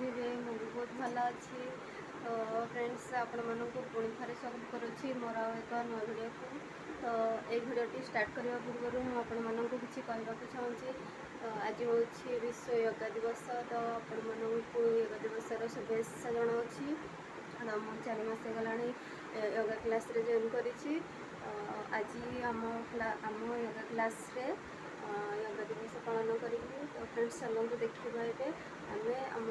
थे मुझे बहुत भल अच्छी। तो फ्रेंड्स आपण मानक पुणी थे स्वागत करुच्ची मोर एक नुआ भिडियो को। तो ये भिडियोटी स्टार्ट करने पूर्व मुझे किसी कहवाक चाहूँगी। आज हूँ विश्व योगा दिवस। तो आपण मानक योगा दिवस शुभेच्छा जनावि। मुझे 4 मास गला योगा क्लास रे जॉइन करी। आज आम योगा क्लास रे योगा दिवस पालन करी। तो फ्रेंड्स चलते देखा ये आम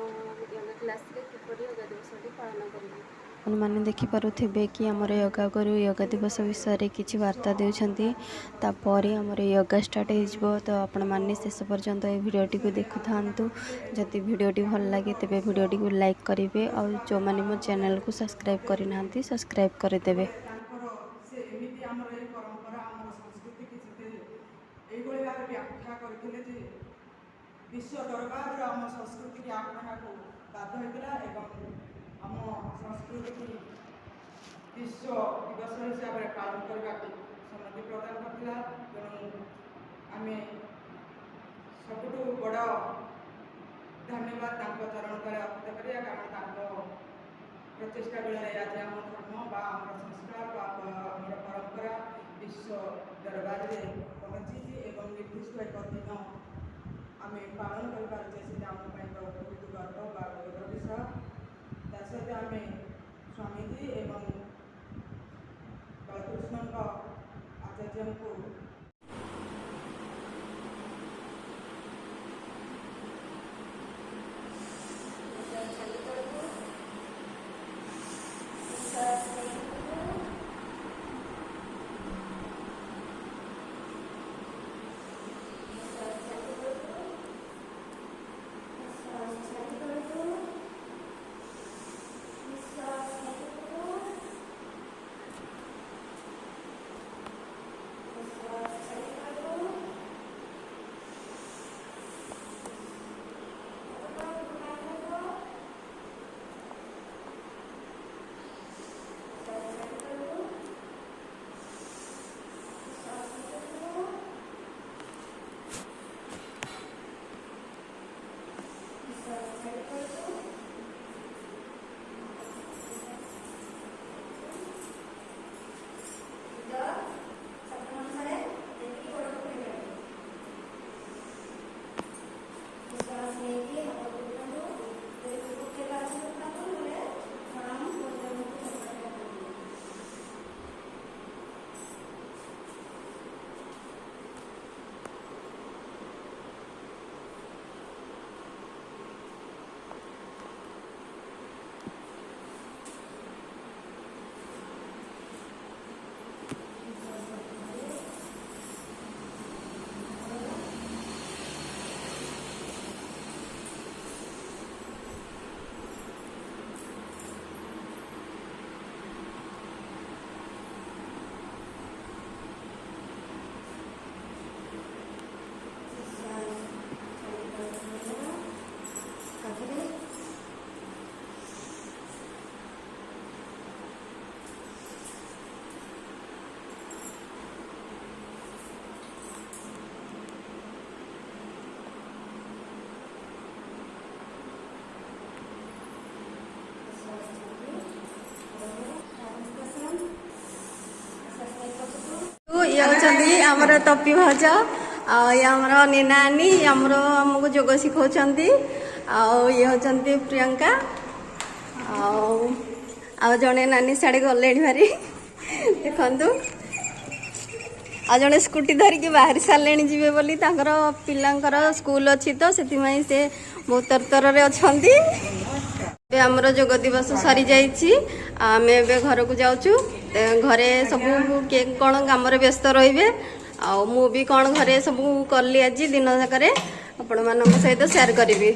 योगा क्लास रे किपरि योगा दिवस पालन करूँ। मैंने देखिपे कि आमर योगा गुरु योगा दिवस विषय रे किछि वार्ता देउछंती। तापर आमर योगा स्टार्ट हो। तो आपण माने शेष पर्यंत ये भिडियोटी को देखु थांतु। जदि भिडियोटी भल लगे तेबे भिडियोटी को लाइक करेंगे और जो माने मो चैनल को सब्सक्राइब करि नांती सब्सक्राइब कर देबे। विश्व दरबार आम संस्कृति की आपना को बाध्य होता एवं आम संस्कृति की विश्व दिवस हिसाब से पालन करने को सम्मति प्रदान करता। तेणु आम सबुठ बड़ धन्यवाद चरण तले अर्पित करिया। कारण प्रचेषा बेले आज आम धर्म बा आम संस्कार आम परंपरा विश्व दरबार में पहुँची एवं निर्दिष्ट एक दिन आम पालन कर आम बहुत गर्व बा गौरव विषय। ता सहित आम स्वामीजी एवं बालकृष्ण आचार्य को ये होचंदी हमर टपी भज आमर नीनानी आमर आमको जोग शिखाउछंती। ये होचंदी प्रियंका आ जने नानी साड़े गले भारी देखंतु। आ जने स्कूटी धरिकी बाहरी सारे जीवे बोली तांकर पिलांकर स्कूल अच्छी। तो से बहुत तरतर रे अछंती। आमर जोग दिवस सरी जाइछि। आमे एबे घर को जाउछु। घरे सब के कौन काम व्यस्त रे मु भी कौन घरे सब कली आज दिन जाक आपण मान सहित शेयर करी।